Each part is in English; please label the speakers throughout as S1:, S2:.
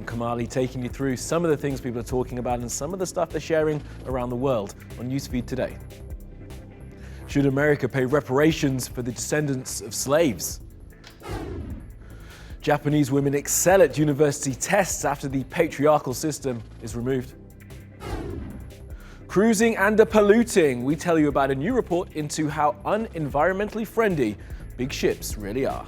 S1: Kamali, taking you through some of the things people are talking about and some of the stuff they're sharing around the world on Newsfeed today. Should America pay reparations for the descendants of slaves? Japanese women excel at university tests after the patriarchal system is removed. Cruising and polluting. We tell you about a new report into how un-environmentally friendly big ships really are.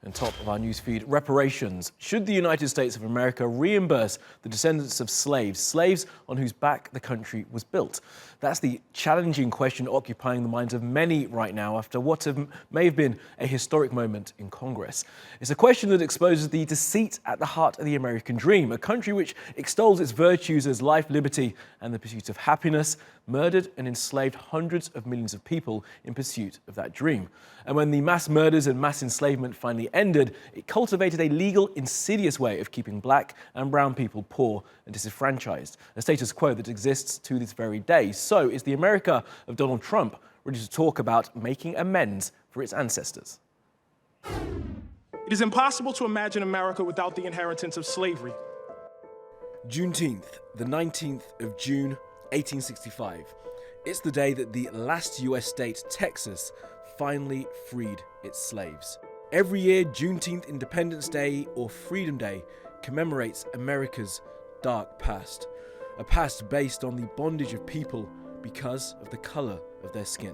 S1: And top of our newsfeed, reparations. Should the United States of America reimburse the descendants of slaves on whose back the country was built? That's the challenging question occupying the minds of many right now after what may have been a historic moment in Congress. It's a question that exposes the deceit at the heart of the American dream, a country which extols its virtues as life, liberty, and the pursuit of happiness, murdered and enslaved hundreds of millions of people in pursuit of that dream. And when the mass murders and mass enslavement finally ended, it cultivated a legal, insidious way of keeping black and brown people poor and disenfranchised, a status quo that exists to this very day. So is the America of Donald Trump ready to talk about making amends for its ancestors?
S2: It is impossible to imagine America without the inheritance of slavery.
S1: Juneteenth, the 19th of June, 1865. It's the day that the last US state, Texas, finally freed its slaves. Every year, Juneteenth, Independence Day, or Freedom Day commemorates America's dark past. A past based on the bondage of people because of the color of their skin.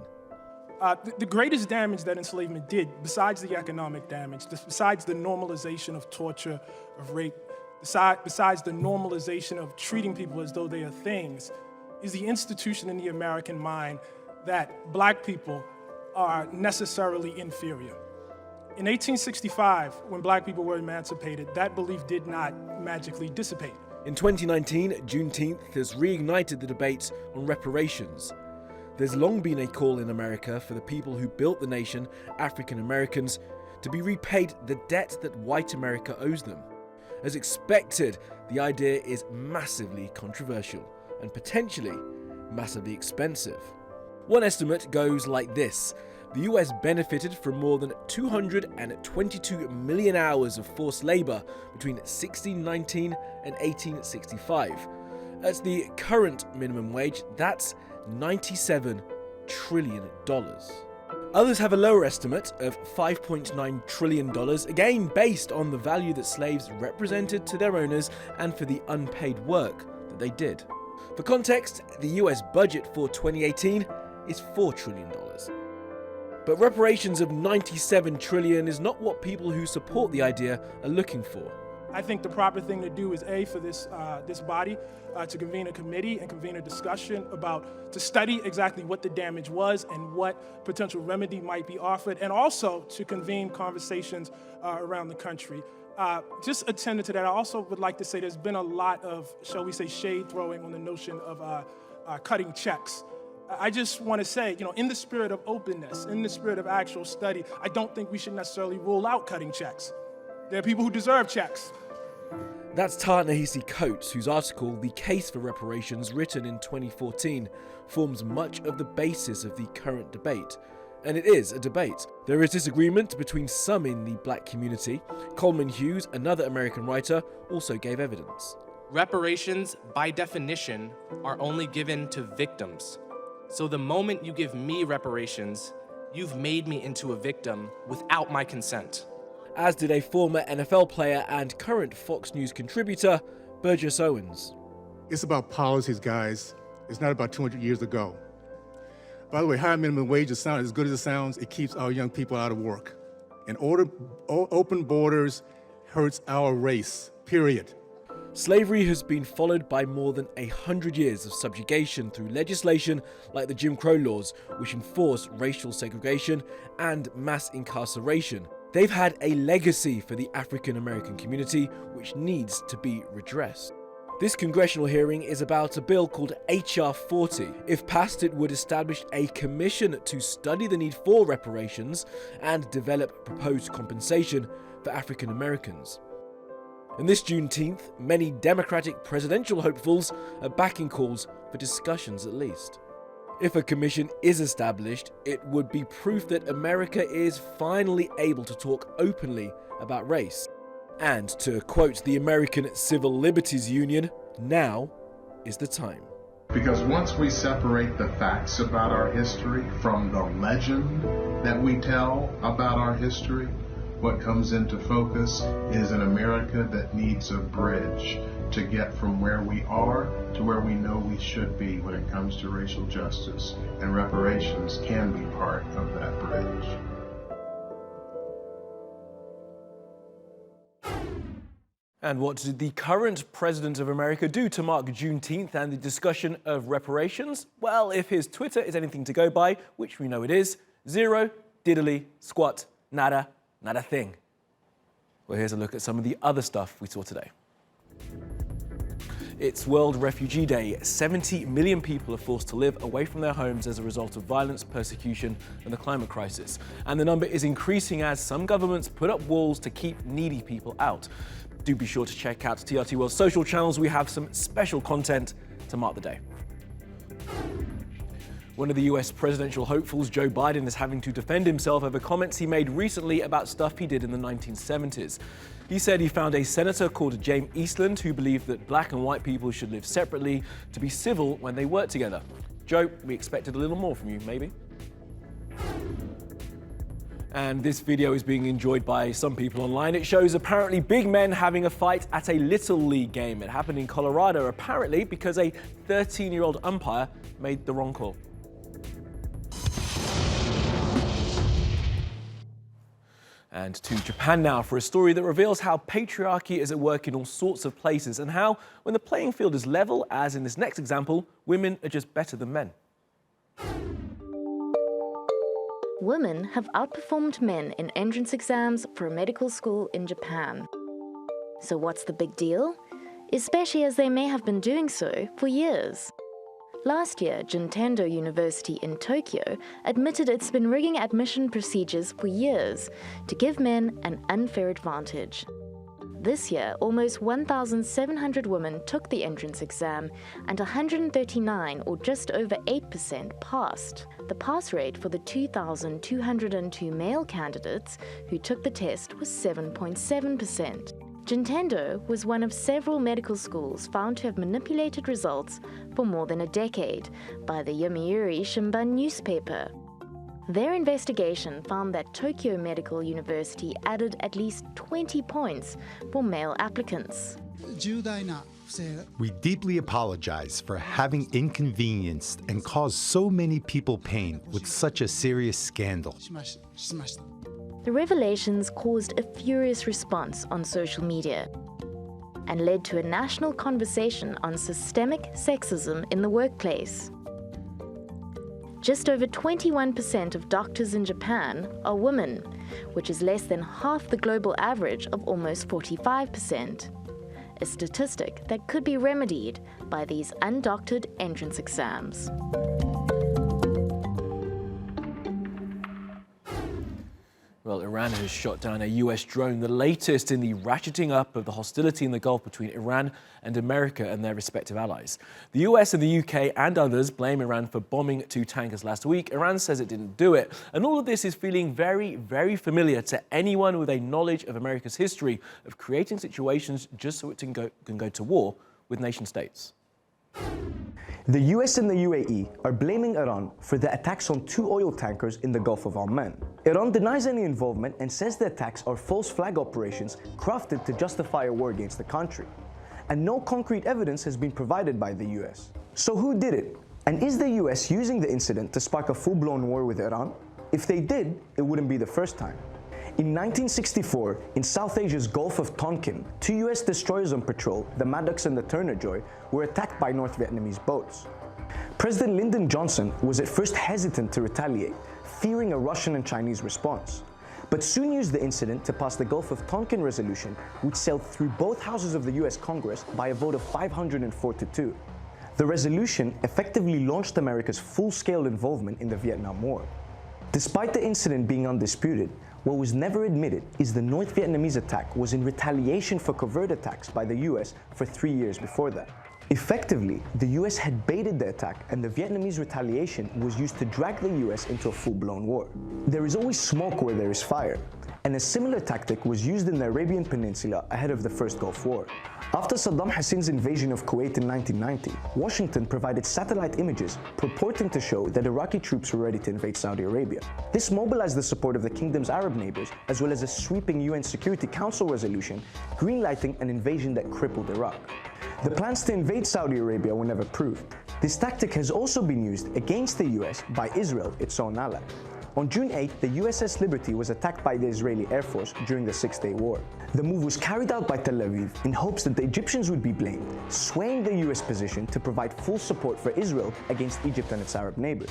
S2: The greatest damage that enslavement did, besides the economic damage, besides the normalization of torture, of rape, besides the normalization of treating people as though they are things, is the institution in the American mind that black people are necessarily inferior. In 1865, when black people were emancipated, that belief did not magically dissipate.
S1: In 2019, Juneteenth has reignited the debate on reparations. There's long been a call in America for the people who built the nation, African Americans, to be repaid the debt that white America owes them. As expected, the idea is massively controversial and potentially massively expensive. One estimate goes like this. The US benefited from more than 222 million hours of forced labor between 1619 and 1865. At the current minimum wage, that's $97 trillion. Others have a lower estimate of $5.9 trillion, again based on the value that slaves represented to their owners and for the unpaid work that they did. For context, the US budget for 2018 is $4 trillion. But reparations of $97 trillion is not what people who support the idea are looking for.
S2: I think the proper thing to do is for this body to convene a committee and convene a discussion to study exactly what the damage was and what potential remedy might be offered, and also to convene conversations around the country. Just attendant to that, I also would like to say there's been a lot of, shall we say, shade throwing on the notion of cutting checks. I just want to say, in the spirit of openness, in the spirit of actual study, I don't think we should necessarily rule out cutting checks. There are people who deserve checks.
S1: That's Ta-Nehisi Coates, whose article, The Case for Reparations, written in 2014, forms much of the basis of the current debate. And it is a debate. There is disagreement between some in the black community. Coleman Hughes, another American writer, also gave evidence.
S3: Reparations, by definition, are only given to victims. So the moment you give me reparations, you've made me into a victim without my consent.
S1: As did a former NFL player and current Fox News contributor, Burgess Owens.
S4: It's about policies, guys. It's not about 200 years ago. By the way, high minimum wage is as good as it sounds. It keeps our young people out of work. And open borders hurts our race, period.
S1: Slavery has been followed by more than 100 years of subjugation through legislation like the Jim Crow laws, which enforce racial segregation and mass incarceration. They've had a legacy for the African American community, which needs to be redressed. This congressional hearing is about a bill called H.R. 40. If passed, it would establish a commission to study the need for reparations and develop proposed compensation for African Americans. And this Juneteenth, many Democratic presidential hopefuls are backing calls for discussions at least. If a commission is established, it would be proof that America is finally able to talk openly about race. And to quote the American Civil Liberties Union, now is the time.
S5: Because once we separate the facts about our history from the legend that we tell about our history, what comes into focus is an America that needs a bridge to get from where we are to where we know we should be when it comes to racial justice. And reparations can be part of that bridge.
S1: And what did the current President of America do to mark Juneteenth and the discussion of reparations? Well, if his Twitter is anything to go by, which we know it is, zero, diddly, squat, nada, not a thing. Well, here's a look at some of the other stuff we saw today. It's World Refugee Day. 70 million people are forced to live away from their homes as a result of violence, persecution, and the climate crisis. And the number is increasing as some governments put up walls to keep needy people out. Do be sure to check out TRT World's social channels. We have some special content to mark the day. One of the US presidential hopefuls, Joe Biden, is having to defend himself over comments he made recently about stuff he did in the 1970s. He said he found a senator called James Eastland who believed that black and white people should live separately to be civil when they work together. Joe, we expected a little more from you, maybe? And this video is being enjoyed by some people online. It shows apparently big men having a fight at a Little League game. It happened in Colorado, apparently because a 13-year-old umpire made the wrong call. And to Japan now for a story that reveals how patriarchy is at work in all sorts of places and how, when the playing field is level, as in this next example, women are just better than men.
S6: Women have outperformed men in entrance exams for a medical school in Japan. So what's the big deal? Especially as they may have been doing so for years. Last year, Juntendo University in Tokyo admitted it's been rigging admission procedures for years to give men an unfair advantage. This year, almost 1,700 women took the entrance exam and 139, or just over 8%, passed. The pass rate for the 2,202 male candidates who took the test was 7.7%. Juntendo was one of several medical schools found to have manipulated results for more than a decade by the Yomiuri Shimbun newspaper. Their investigation found that Tokyo Medical University added at least 20 points for male applicants.
S7: We deeply apologize for having inconvenienced and caused so many people pain with such a serious scandal.
S6: The revelations caused a furious response on social media and led to a national conversation on systemic sexism in the workplace. Just over 21% of doctors in Japan are women, which is less than half the global average of almost 45%, a statistic that could be remedied by these undoctored entrance exams.
S1: Well, Iran has shot down a US drone, the latest in the ratcheting up of the hostility in the Gulf between Iran and America and their respective allies. The US and the UK and others blame Iran for bombing 2 tankers last week. Iran says it didn't do it. And all of this is feeling very, very familiar to anyone with a knowledge of America's history of creating situations just so it can go to war with nation states.
S8: The US and the UAE are blaming Iran for the attacks on 2 oil tankers in the Gulf of Oman. Iran denies any involvement and says the attacks are false flag operations crafted to justify a war against the country. And no concrete evidence has been provided by the US. So who did it? And is the US using the incident to spark a full-blown war with Iran? If they did, it wouldn't be the first time. In 1964, in South Asia's Gulf of Tonkin, 2 US destroyers on patrol, the Maddox and the Turner Joy, were attacked by North Vietnamese boats. President Lyndon Johnson was at first hesitant to retaliate, fearing a Russian and Chinese response, but soon used the incident to pass the Gulf of Tonkin resolution, which sailed through both houses of the US Congress by a vote of 504 to 2. The resolution effectively launched America's full-scale involvement in the Vietnam War. Despite the incident being undisputed, what was never admitted is the North Vietnamese attack was in retaliation for covert attacks by the US for 3 years before that. Effectively, the US had baited the attack, and the Vietnamese retaliation was used to drag the US into a full-blown war. There is always smoke where there is fire, and a similar tactic was used in the Arabian Peninsula ahead of the First Gulf War. After Saddam Hussein's invasion of Kuwait in 1990, Washington provided satellite images purporting to show that Iraqi troops were ready to invade Saudi Arabia. This mobilized the support of the kingdom's Arab neighbors, as well as a sweeping UN Security Council resolution greenlighting an invasion that crippled Iraq. The plans to invade Saudi Arabia were never proved. This tactic has also been used against the US by Israel, its own ally. On June 8, the USS Liberty was attacked by the Israeli Air Force during the Six-Day War. The move was carried out by Tel Aviv in hopes that the Egyptians would be blamed, swaying the US position to provide full support for Israel against Egypt and its Arab neighbors.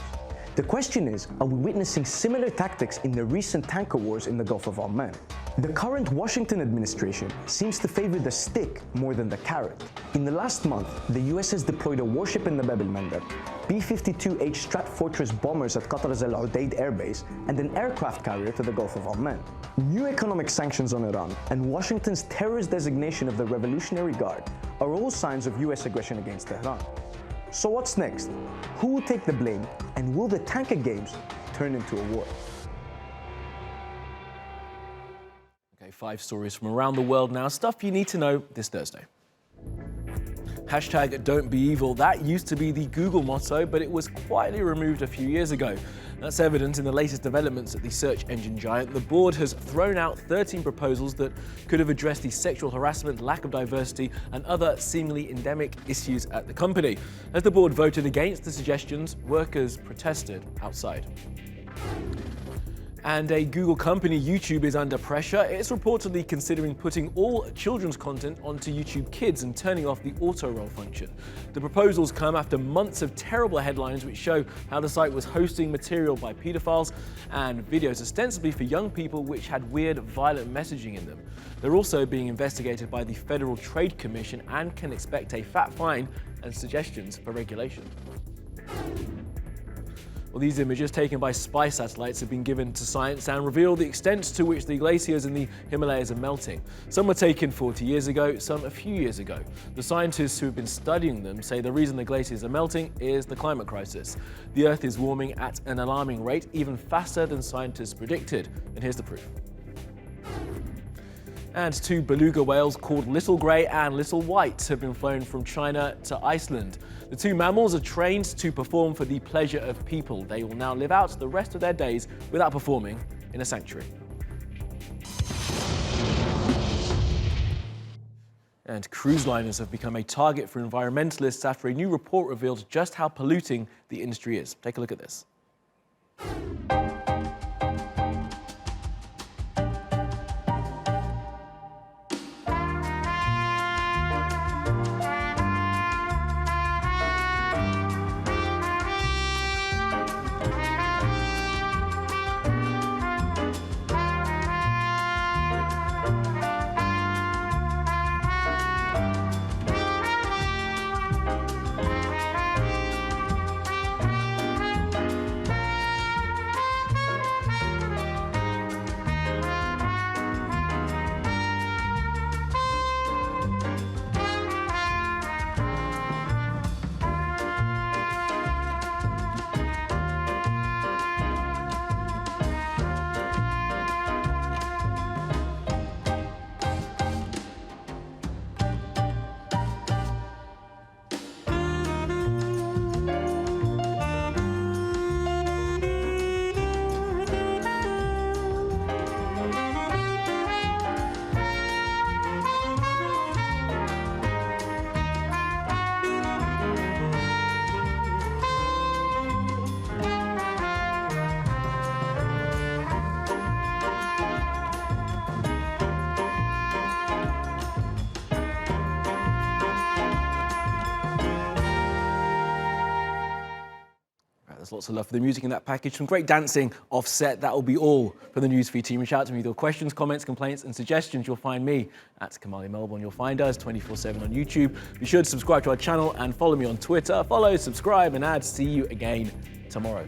S8: The question is, are we witnessing similar tactics in the recent tanker wars in the Gulf of Oman? The current Washington administration seems to favor the stick more than the carrot. In the last month, the US has deployed a warship in the Bab el-Mandeb, B-52H Strat-Fortress bombers at Qatar's Al Udeid Air Base, and an aircraft carrier to the Gulf of Oman. New economic sanctions on Iran and Washington's terrorist designation of the Revolutionary Guard are all signs of US aggression against Tehran. So what's next? Who will take the blame, and will the tanker games turn into a war?
S1: Okay, 5 stories from around the world now. Stuff you need to know this Thursday. Hashtag don't be evil. That used to be the Google motto, but it was quietly removed a few years ago. That's evident in the latest developments at the search engine giant. The board has thrown out 13 proposals that could have addressed the sexual harassment, lack of diversity, and other seemingly endemic issues at the company. As the board voted against the suggestions, workers protested outside. And a Google company, YouTube, is under pressure. It's reportedly considering putting all children's content onto YouTube Kids and turning off the auto-roll function. The proposals come after months of terrible headlines which show how the site was hosting material by pedophiles and videos ostensibly for young people which had weird, violent messaging in them. They're also being investigated by the Federal Trade Commission and can expect a fat fine and suggestions for regulation. Well, these images taken by spy satellites have been given to science and reveal the extent to which the glaciers in the Himalayas are melting. Some were taken 40 years ago, some a few years ago. The scientists who have been studying them say the reason the glaciers are melting is the climate crisis. The Earth is warming at an alarming rate, even faster than scientists predicted. And here's the proof. And 2 beluga whales called Little Grey and Little White have been flown from China to Iceland. The 2 mammals are trained to perform for the pleasure of people. They will now live out the rest of their days without performing in a sanctuary. And cruise liners have become a target for environmentalists after a new report revealed just how polluting the industry is. Take a look at this. There's lots of love for the music in that package. Some great dancing offset. That will be all from the Newsfeed team. Reach out to me with your questions, comments, complaints and suggestions. You'll find me at Kamali Melbourne. You'll find us 24/7 on YouTube. Be sure to subscribe to our channel and follow me on Twitter. Follow, subscribe and add. See you again tomorrow.